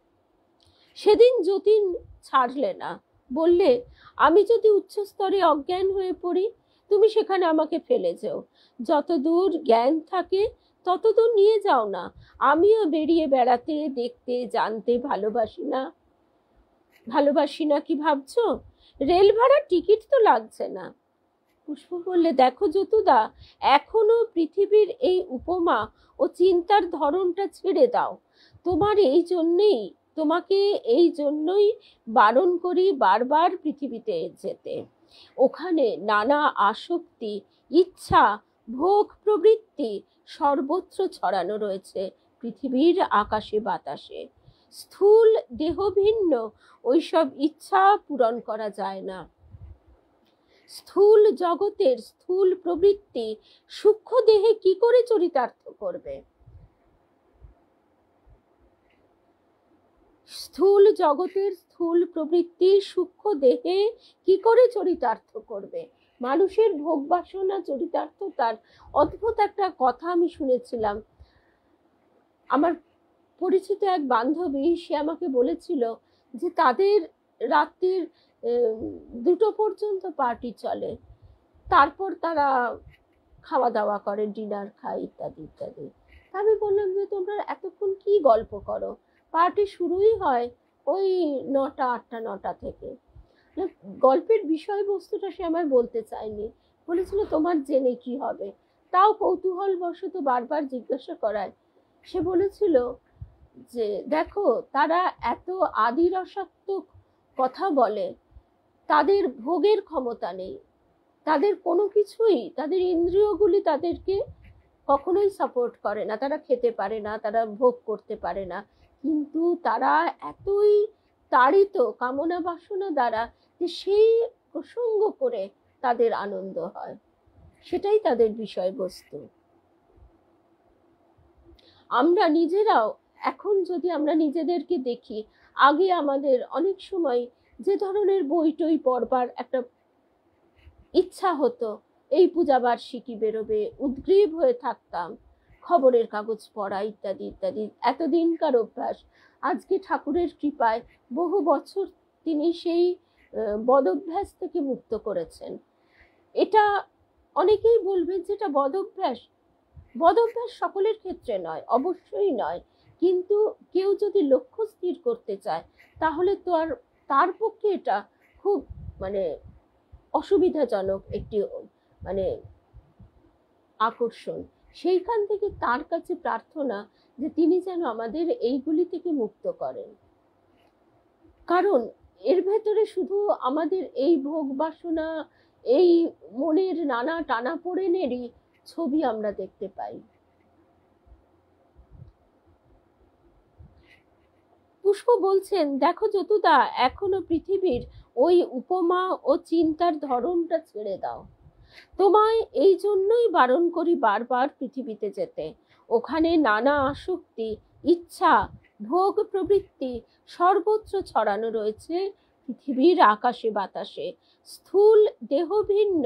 সেদিন যতীন ছাড়লে না, বললে, আমি যদি উচ্চস্তরে অজ্ঞান হয়ে পড়ি, তুমি সেখানে আমাকে ফেলে যেও। যতদূর জ্ঞান থাকে ততদূর নিয়ে যাও না। আমিও বেরিয়ে বেড়াতে, দেখতে, জানতে ভালোবাসি না। ভালোবাসি না কি ভাবছো? রেল ভাড়ার টিকিট তো লাগছে না। পুষ্প বললে, দেখো যতুদা, এখনো পৃথিবীর এই উপমা ও চিন্তার ধরনটা ছেড়ে দাও। তোমাকে এই জন্যই বারণ করি বারবার পৃথিবীতে যেতে। ওখানে নানা আসক্তি, ইচ্ছা, ভোগ প্রবৃত্তি সর্বত্র ছড়ানো রয়েছে, পৃথিবীর আকাশে বাতাসে। স্থূল দেহ ভিন্ন ওইসব ইচ্ছা পূরণ করা যায় না। স্থূল জগতের স্থূল প্রবৃত্তি সূক্ষ্ম দেহে কি করে চরিতার্থ করবে? স্থূল জগতের স্থূল প্রবৃত্তি সূক্ষ্ম দেহে কি করে চরিতার্থ করবে? মানুষের ভোগ বাসনা চরিতার্থ তার অদ্ভুত একটা কথা আমি শুনেছিলাম। আমার পরিচিত এক বান্ধবী, সে আমাকে বলেছিল যে তাদের রাত্রির 2টো পর্যন্ত পার্টি চলে, তারপর তারা খাওয়া দাওয়া করে, ডিনার খায়, ইত্যাদি ইত্যাদি। আমি বললাম যে তোমরা এতক্ষণ কি গল্প করো? পার্টি শুরুই হয় ওই 9টা, 8টা, 9টা থেকে। গল্পের বিষয়বস্তুটা সে আমায় বলতে চায়নি, বলেছিল তোমার জেনে কি হবে। তাও কৌতূহল বশত বারবার জিজ্ঞাসা করায় সে বলেছিল যে দেখো, তারা এত আদি রসাত্মক কথা বলে, তাদের ভোগের ক্ষমতা নেই, তাদের কোনো কিছুই, তাদের ইন্দ্রিয়গুলি তাদেরকে কখনোই সাপোর্ট করে না, তারা খেতে পারে না, তারা ভোগ করতে পারে না, কিন্তু তারা এতই তাড়িত কামনা বাসনা দ্বারা যে সেই প্রসঙ্গ করে তাদের আনন্দ হয়, সেটাই তাদের বিষয়বস্তু। আমরা নিজেরাও এখন যদি আমরা নিজেদেরকে দেখি, আগে আমাদের অনেক সময় যে ধরনের বই টই পড়বার একটা ইচ্ছা হতো, এই পূজা বার্ষিকী বেরোবে, উদ্গ্রীব হয়ে থাকতাম, খবরের কাগজ পড়া, ইত্যাদি ইত্যাদি, এতদিনকার অভ্যাস। আজকে ঠাকুরের কৃপায় বহু বছর তিনি সেই বদভ্যাস থেকে মুক্ত করেছেন। এটা অনেকেই বলবেন যে এটা বদভ্যাস। বদভ্যাস সকলের ক্ষেত্রে নয়, অবশ্যই নয়, কিন্তু কেউ যদি লক্ষ্য স্থির করতে চায় তাহলে তো আর তার পক্ষে এটা খুব মানে অসুবিধাজনক একটি মানে আকর্ষণ। সেইখান থেকে তার কাছে প্রার্থনা যে তিনি যেন আমাদের এইগুলি থেকে মুক্ত করেন। কারণ এর ভেতরে শুধু আমাদের এই ভোগ বাসনা, এই মনের নানা টানাপোড়েনেরই ছবি আমরা দেখতে পাই। পুষ্প বলছেন, দেখো যতুদা, এখনো পৃথিবীর ওই উপমা ও চিন্তার ধরনটা ছেড়ে দাও। তোমায় এই জন্যই বারণ করি বারবার পৃথিবীতে যেতে। ওখানে নানা আসক্তি, ইচ্ছা, ভোগ প্রবৃত্তি সর্বত্র ছড়ানো রয়েছে পৃথিবীর আকাশে বাতাসে। স্থূল দেহ ভিন্ন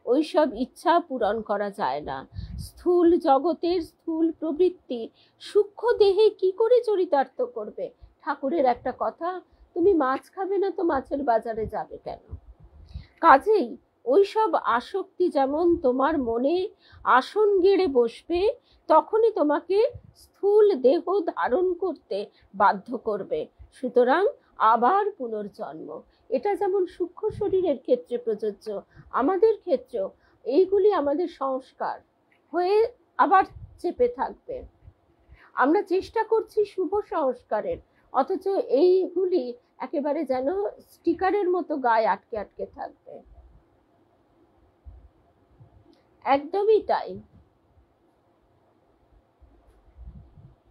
ওইসব ইচ্ছা পূরণ করা যায় না। স্থূল জগতের স্থূল প্রবৃত্তি সূক্ষ্ম দেহে কি করে চরিতার্থ করবে? ঠাকুরের একটা কথা, তুমি মাছ খাবে না তো মাছের বাজারে যাবে কেন? কাজেই ওইসব আসক্তি যেমন তোমার মনে আসন গেড়ে বসবে, তখনই তোমাকে স্থূল দেহ ধারণ করতে বাধ্য করবে। সুতরাং আবার পুনর্জন্ম। এটা যেমন সূক্ষ্ম শরীরের ক্ষেত্রে প্রযোজ্য, আমাদের ক্ষেত্রেও এইগুলি আমাদের সংস্কার হয়ে আবার চেপে থাকবে। আমরা চেষ্টা করছি শুভ সংস্কারের, অথচ এইগুলি একেবারে যেন স্টিকারের মতো গায়ে আটকে আটকে থাকবে। একদমই তাই।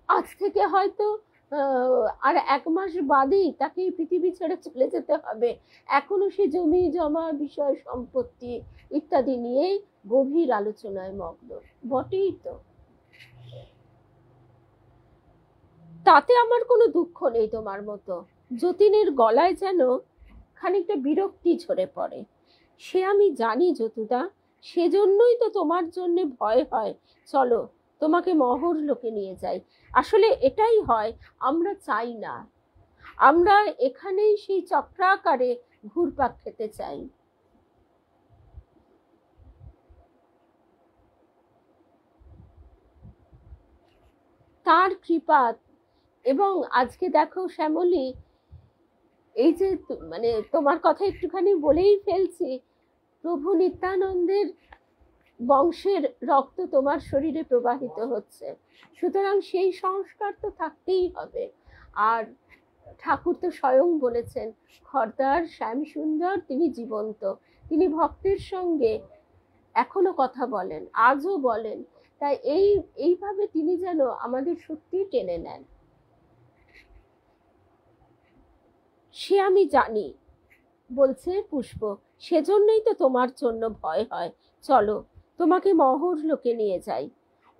আজ থেকে হয়তো আর 1 মাস বাদেই তাকে পৃথিবী ছেড়ে চলে যেতে হবে। এখনো সে জমি জমা, বিষয় সম্পত্তি ইত্যাদি নিয়ে গভীর আলোচনায় মগ্ন। বটেই তো। তাতে আমার কোনো দুঃখ নেই তোমার মতো। যতীনের গলায় যেন খানিকটা বিরক্তি ঝরে পড়ে। সে আমি জানি যতুদা, সেজন্যই তো তোমার জন্য ভয় হয়। চলো তোমাকে মহর লোকে নিয়ে যাই। আসলে এটাই হয়, আমরা চাই না, আমরা এখানেই সেই চক্রাকারে ঘুরপাক খেতে চাই। তার কৃপা। এবং আজকে দেখো শ্যামলী, এই যে মানে তোমার কথা একটুখানি বলেই ফেলছি, প্রভু নিত্যানন্দের বংশের রক্ত তোমার শরীরে প্রবাহিত হচ্ছে, সুতরাং সেই সংস্কার তো থাকতেই হবে। আর ঠাকুর তো স্বয়ং বলেছেন, খর্দার শ্যাম সুন্দর তিনি জীবন্ত, তিনি ভক্তের সঙ্গে এখনো কথা বলেন, আজও বলেন। তাই এইভাবে তিনি যেন আমাদের সত্যি টেনে নেন, সে আমি জানি। বলছে পুষ্প, সেজন্যই তো তোমার জন্য ভয় হয়। চলো তোমাকে মহর লোকে নিয়ে যাই।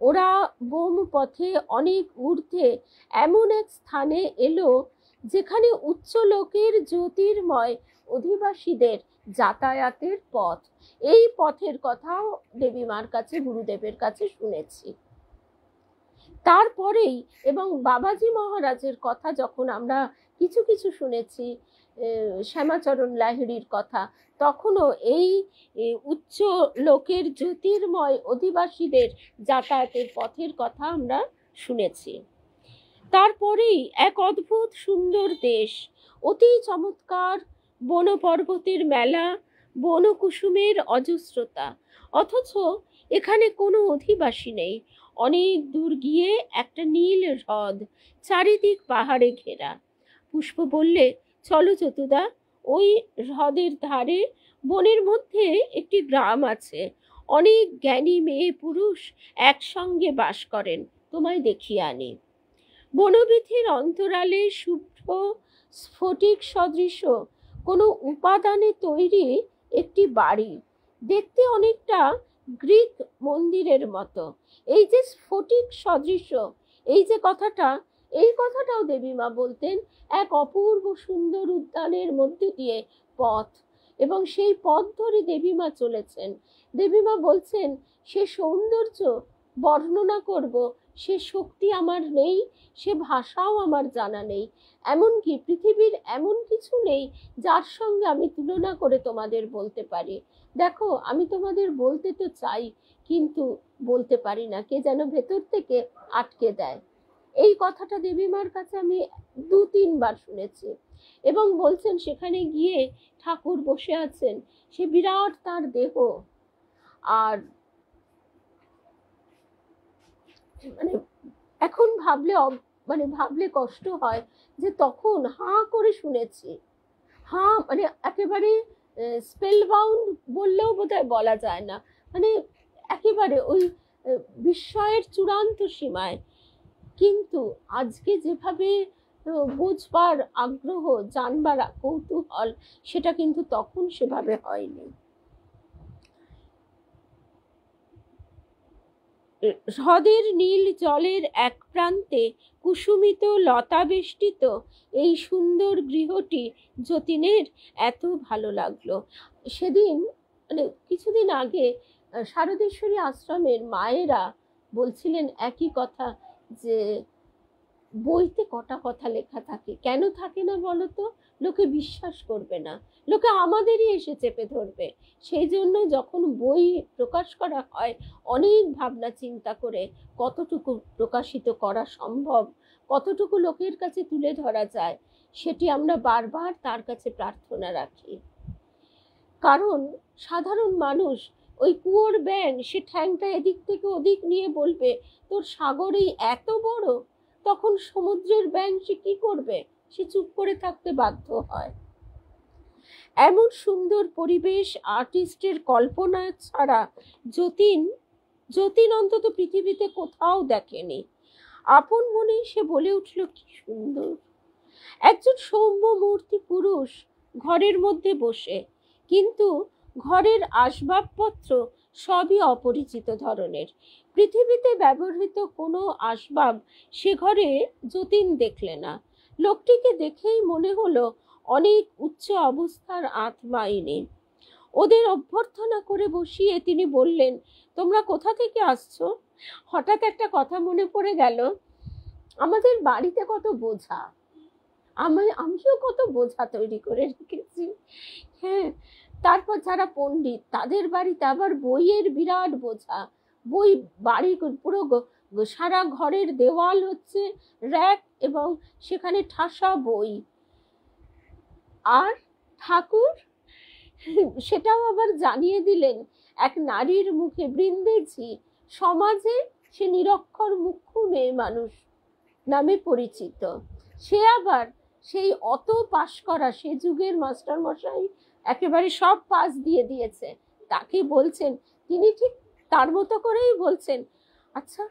ওরা বোম পথে অনেক ঊর্ধ্বে এমন এক স্থানে এলো যেখানে উচ্চ লোকের জ্যোতির্ময় অধিবাসীদের যাতায়াতের পথ। এই পথের কথাও দেবীমার কাছে, গুরুদেবের কাছে শুনেছি। তারপরেই এবং বাবাজি মহারাজের কথা যখন আমরা কিছু কিছু শুনেছি, শ্যামাচরণ লাহিড়ির কথা, তখনও এই উচ্চ লোকের জ্যোতির্ময় অধিবাসীদের যাতায়াতের পথের কথা আমরা শুনেছি। তারপরেই এক অদ্ভুত সুন্দর দেশ, অতি চমৎকার বন পর্বতের মেলা, বনকুসুমের অজস্রতা, অথচ এখানে কোনো অধিবাসী নেই। অনেক দূর গিয়ে একটা নীল হ্রদ, চারিদিক পাহাড়ে ঘেরা। পুষ্প বললে, চলো যতুদা, ওই হ্রদের ধারে বনের মধ্যে একটি গ্রাম আছে। অনেক জ্ঞানী মেয়ে পুরুষ একসঙ্গে বাস করেন, তোমায় দেখিয়ে আনি। বনবীথির অন্তরালে শুভ্র স্ফটিক সদৃশ কোনো উপাদানে তৈরি একটি বাড়ি, দেখতে অনেকটা গ্রিক মন্দিরের মতো। এই যে স্ফটিক সদৃশ, এই যে কথাটা, এই কথাটাও দেবীমা বলতেন। এক অপূর্ব সুন্দর উদ্যানের মধ্যে দিয়ে পথ, এবং সেই পথ ধরে দেবীমা চলেছেন। দেবীমা বলছেন, সে সৌন্দর্য বর্ণনা করব সে শক্তি আমার নেই, সে ভাষাও আমার জানা নেই। এমনকি পৃথিবীর এমন কিছু নেই যার সঙ্গে আমি তুলনা করে তোমাদের বলতে পারি। দেখো, আমি তোমাদের বলতে তো চাই, কিন্তু বলতে পারি না, কে যেন ভেতর থেকে আটকে দেয়। এই কথাটা দেবীমার কাছে আমি 2-3 বার শুনেছি। এবং বলছেন সেখানে গিয়ে ঠাকুর বসে আছেন, সে বিরাট তার দেহ, আর মানে এখন ভাবলে মানে ভাবলে কষ্ট হয় যে তখন হাঁ করে শুনেছি, হাঁ মানে একেবারে স্পেল বাউন্ড বললেও বোধহয় বলা যায় না, মানে একেবারে ওই বিস্ময়ের চূড়ান্ত সীমায়। কিন্তু আজকে যেভাবে বুঝবার আগ্রহ, জানবার কৌতূহল, সেটা কিন্তু তখন সেভাবে হয়নি। হ্রদের নীল জলের এক প্রান্তে কুসুমিত লতা বেষ্টিত এই সুন্দর গৃহটি যতীনের এত ভালো লাগলো। সেদিন মানে কিছুদিন আগে শারদেশ্বরী আশ্রমের মায়েরা বলছিলেন একই কথা, যে বইতে কটা কথা লেখা থাকে, কেন থাকে না বলো তো? লোকে বিশ্বাস করবে না, লোকে আমাদেরই এসে চেপে ধরবে। সেই জন্য যখন বই প্রকাশ করা হয় অনেক ভাবনা চিন্তা করে কতটুকু প্রকাশিত করা সম্ভব, কতটুকু লোকের কাছে তুলে ধরা যায়, সেটি আমরা বারবার তার কাছে প্রার্থনা রাখি। কারণ সাধারণ মানুষ, ওই কুয়োর ব্যাঙ, সে ঠ্যাংটা এদিক থেকে ওদিক নিয়ে বলবে তোর সাগরেই এত বড়, তখন সমুদ্রের ব্যাঙ সে কি করবে? সে চুপ করে থাকতে বাধ্য হয়। এমন সুন্দর পরিবেশ আর্টিস্টের কল্পনা ছাড়া যতীন অন্তত পৃথিবীতে কোথাও দেখেনি। আপন মনেই সে বলে উঠল, কি সুন্দর! একজন সৌম্য মূর্তি পুরুষ ঘরের মধ্যে বসে, কিন্তু ঘরের আসবাবপত্র সবই অপরিচিত ধরনের। পৃথিবীতে ব্যবহৃত কোনো আসবাব সে ঘরে যতীন দেখলে না। লোকটিকে দেখেই মনে হলো অনেক উচ্চ অবস্থার আত্মা ইনি। ওদের অভ্যর্থনা করে বসিয়ে তিনি বললেন, তোমরা কোথা থেকে আসছো? হঠাৎ একটা কথা মনে পড়ে গেল, আমাদের বাড়িতে কত বোঝা, আমিও কত বোঝা তৈরি করে রেখেছি। হ্যাঁ, তারপর যারা পণ্ডিত তাদের বাড়িতে আবার বইয়ের বিরাট বোঝা, বই, বাড়ি পুরো সারা ঘরের দেওয়াল হচ্ছে র্যাক, এবং সেখানে ঠাসা বই। আর ঠাকুর, সেটাও আবার জানিয়ে দিলেন এক নারীর মুখে, বৃন্দেজি, সমাজে সে নিরক্ষর মুখ্য মেয়ে মানুষ নামে পরিচিত। সে আবার সেই অত পাশ করা, সে যুগের মাস্টার মশাই একেবারে সব পাস দিয়ে দিয়েছে, তাকে বলছেন, তিনি ঠিক তার মতো করেই বলছেন, আচ্ছা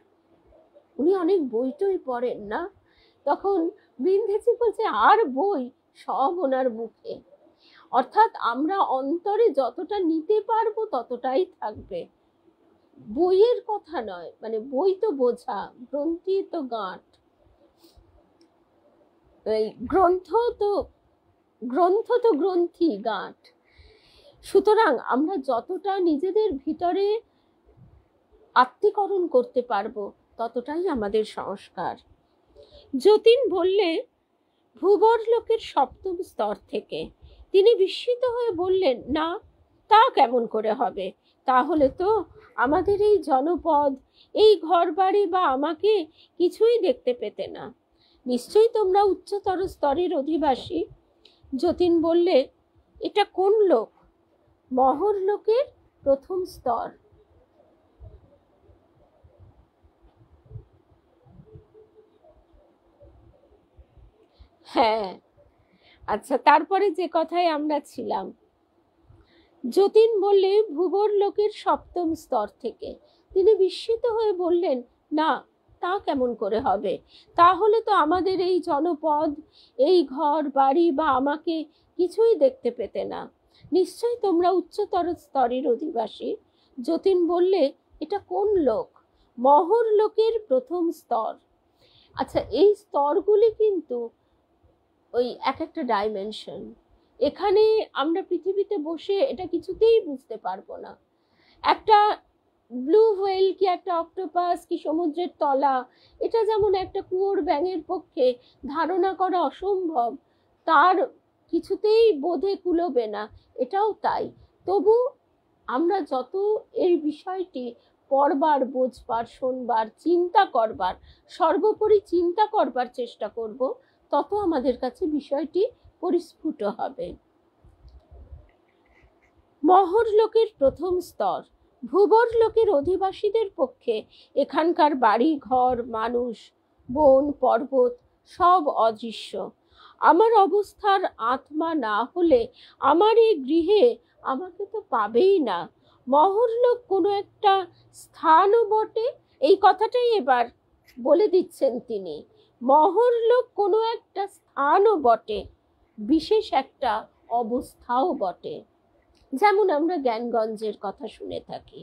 উনি অনেক বই টই পড়েন না? তখন বৃন্দেজি বলছে, আর বই সব ওনার মুখে। অর্থাৎ আমরা অন্তরে যতটা নিতে পারবো ততটাই থাকবে, বইয়ের কথা নয়। মানে বই তো বোঝা, গ্রন্থি তো গাঁট, গ্রন্থ তো গ্রন্থি, গাঁট। সুতরাং আমরা যতটা নিজেদের ভিতরে আত্মীকরণ করতে পারবো ততটাই আমাদের সংস্কার। যতীন বললে, ভূবর লোকের সপ্তম স্তর থেকে। তিনি বিস্মিত হয়ে বললেন, না, তা কেমন করে হবে? তাহলে তো আমাদের এই জনপদ, এই ঘর বাড়ি বা আমাকে কিছুই দেখতে পেতে না। নিশ্চয়ই তোমরা উচ্চতর স্তরের অধিবাসী। যতীন বললে, এটা কোন লোক? মহর লোকের প্রথম স্তর। হ্যাঁ, আচ্ছা, তারপরে যে কথায় আমরা ছিলাম, যতীন বললে ভূবর লোকের সপ্তম স্তর থেকে। তিনি বিস্মিত হয়ে বললেন, না, তা কেমন করে হবে? তাহলে তো আমাদের এই জনপদ, এই ঘর বাড়ি বা আমাকে কিছুই দেখতে পেতে না। নিশ্চয়ই তোমরা উচ্চতর স্তরের অধিবাসী। যতীন বললে, এটা কোন লোক? মহর লোকের প্রথম স্তর। আচ্ছা, এই স্তরগুলি কিন্তু ওই এক একটা ডাইমেনশন। এখানে আমরা পৃথিবীতে বসে এটা কিছুতেই বুঝতে পারবো না। একটা ব্লু হোয়েল কি একটা অক্টোপাস কি সমুদ্রের তলা, এটা যেমন একটা কুয়োর ব্যাঙের পক্ষে ধারণা করা অসম্ভব, তার কিছুতেই বোধে কুলোবে না, এটাও তাই। তবু আমরা যত এই বিষয়টি পড়বার, বুঝবার, শোনবার, চিন্তা করবার, সর্বোপরি চিন্তা করবার চেষ্টা করব, তত আমাদের কাছে বিষয়টি পরিস্ফুট হবে। মহর লোকের প্রথম স্তর। ভূবর লোকের অধিবাসীদের পক্ষে এখানকার বাড়ি ঘর, মানুষ বন পর্বত সব অদৃশ্য। আমার অবস্থার আত্মা না হলে আমার এই গৃহে আমাকে তো পাবেই না। মহরলোক কোনো একটা স্থানও বটে, এই কথাটাই এবার বলে দিচ্ছেন তিনি। মহরলোক কোনো একটা স্থানও বটে, বিশেষ একটা অবস্থাও বটে। যেমন আমরা জ্ঞানগঞ্জের কথা শুনে থাকি,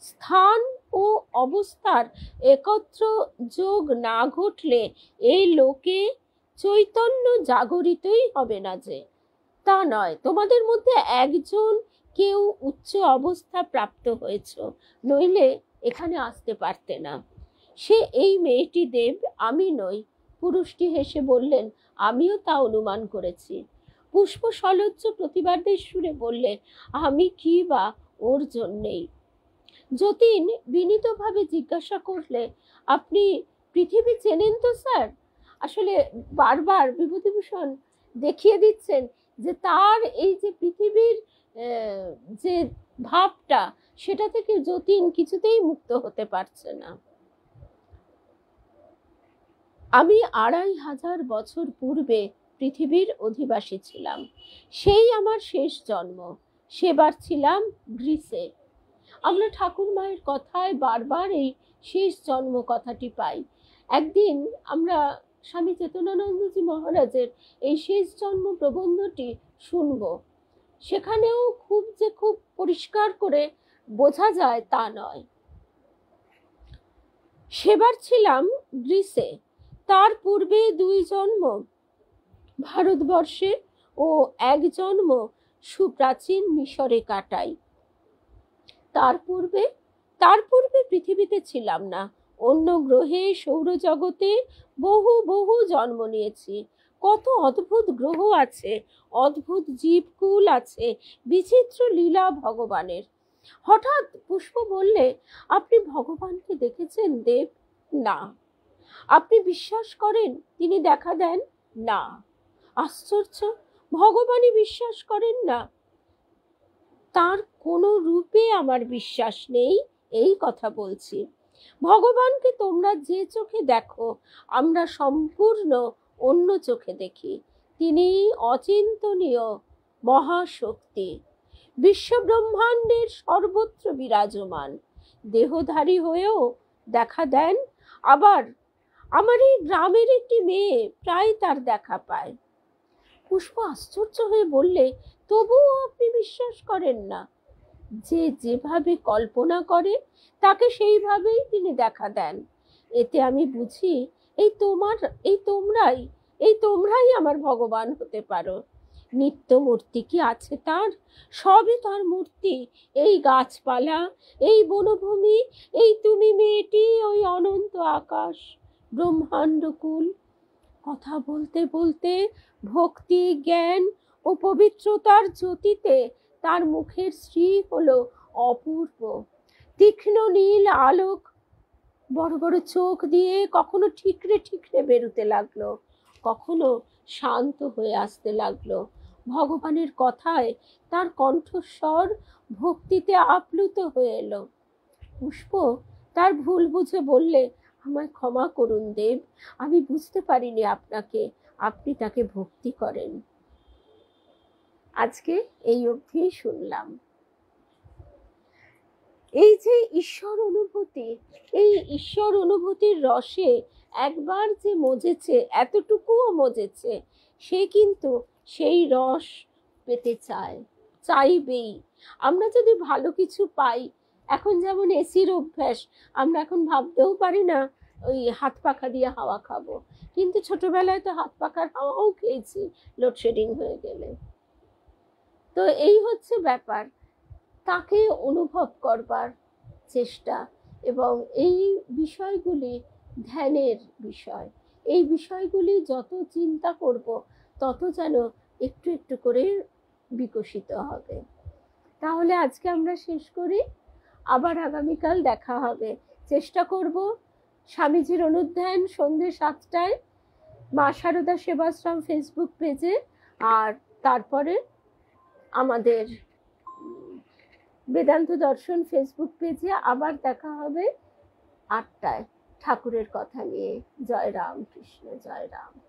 স্থান ও অবস্থার একত্র যোগ না ঘটলে এই লোকে চৈতন্য জাগরিতই হবে না। যে তা নয়, তোমাদের মধ্যে একজন কেউ উচ্চ অবস্থা প্রাপ্ত হয়েছ, নইলে এখানে আসতে পারতে না। সে এই মেয়েটি দেব, আমি নই। পুরুষটি হেসে বললেন, আমিও তা অনুমান করেছি। পুষ্প সলজ্জ প্রতিবাদের সুরে বললে, আমি কি বা ওর জন্যেই। যতীন বিনীতভাবে জিজ্ঞাসা করলে, আপনি পৃথিবী চেনেন তো স্যার? আসলে বারবার বিভূতিভূষণ দেখিয়ে দিচ্ছেন যে তার এই যে পৃথিবীর যে ভাবটা, সেটা থেকে যতীন কিছুতেই মুক্ত হতে পারছে না। আমি 2500 বছর পূর্বে পৃথিবীর অধিবাসী ছিলাম। সেই আমার শেষ জন্ম। সেবার ছিলাম গ্রিসে। আমরা ঠাকুর মায়ের কথায় বারবার এই শেষ জন্ম কথাটি পাই। একদিন আমরা স্বামী চেতনানন্দজি মহারাজের এই শেষ জন্ম প্রবন্ধটি শুনব। সেখানেও খুব পরিষ্কার করে বোঝা যায় তা নয়। সেবার ছিলাম গ্রিসে। তার পূর্বে 2 জন্ম ভারতবর্ষে ও 1 জন্ম সুপ্রাচীন মিশরে কাটাই। তার পূর্বে পৃথিবীতে ছিলাম না। অন্য গ্রহে, সৌরজগতে বহু জন্ম নিয়েছি। কত অদ্ভুত গ্রহ আছে, অদ্ভুত জীবকুল আছে, বিচিত্র লীলা ভগবানের। হঠাৎ পুষ্প বললে, আপনি ভগবানকে দেখেছেন দেব? না। আপনি বিশ্বাস করেন তিনি দেখা দেন? না। আশ্চর্য, ভগবানই বিশ্বাস করেন না? তার কোনো রূপে আমার বিশ্বাস নেই, এই কথা বলছি। ভগবানকে তোমরা যে চোখে দেখো, আমরা সম্পূর্ণ অন্য চোখে দেখি। তিনি অচিন্তনীয় মহাশক্তি, বিশ্বব্রহ্মাণ্ডের সর্বত্র বিরাজমান, দেহধারী হয়েও দেখা দেন। আবার আমার এই গ্রামের একটি মেয়ে প্রায় তার দেখা পায়। পুষ্প আশ্চর্য হয়ে বললে, তবুও আপনি বিশ্বাস করেন না? যে যেভাবে কল্পনা করে তাকে সেইভাবেই তিনি দেখা দেন। এতে আমি বুঝি তোমরাই আমার ভগবান হতে পারো। নিত্য মূর্তি কি আছে তার? সবই তার মূর্তি। এই গাছপালা, এই বনভূমি, এই তুমি মেয়েটি, ওই অনন্ত আকাশ, ব্রহ্মাণ্ডকুল। কথা বলতে বলতে ভক্তি, জ্ঞান ও পবিত্রতার জ্যোতিতে তার মুখের শ্রী হলো অপূর্ব। তীক্ষ্ণ নীল আলোক বড় বড় চোখ দিয়ে কখনো ঠিকরে ঠিকরে বেরোতে লাগলো, কখনো শান্ত হয়ে আসতে লাগলো। ভগবানের কথায় তার কণ্ঠস্বর ভক্তিতে আপ্লুত হয়ে এলো। পুষ্প তার ভুল বুঝে বললে, আমায় ক্ষমা করুন দেব, আমি বুঝতে পারিনি আপনাকে, আপনি তাকে ভক্তি করেন। আজকে এই অবধি শুনলাম। এই যে ঈশ্বর অনুভূতি, এই ঈশ্বর অনুভূতির রসে একবার যে মজেছে, এতটুকুও মজেছে, সে কিন্তু সেই রস পেতে চাইবেই। আমরা যদি ভালো কিছু পাই, এখন যেমন এসির অভ্যাস, আমরা এখন ভাবতেও পারি না ওই হাত পাখা দিয়ে হাওয়া খাবো, কিন্তু ছোটবেলায় তো হাত পাখার হাওয়াও খেয়েছি লোডশেডিং হয়ে গেলে। তো এই হচ্ছে ব্যাপার, তাকে অনুভব করবার চেষ্টা। এবং এই বিষয়গুলি ধ্যানের বিষয়। এই বিষয়গুলি যত চিন্তা করব, তত যেন একটু একটু করে বিকশিত হবে। তাহলে আজকে আমরা শেষ করি, আবার আগামীকাল দেখা হবে। চেষ্টা করব স্বামীজির অনুধ্যান সন্ধ্যে 7টায় মা সারদা সেবাশ্রম ফেসবুক পেজে, আর তারপরে আমাদের বেদান্ত দর্শন ফেসবুক পেজে আবার দেখা হবে 8টায়। ঠাকুরের কথা নিয়ে। জয় রাম কৃষ্ণ, জয় রাম।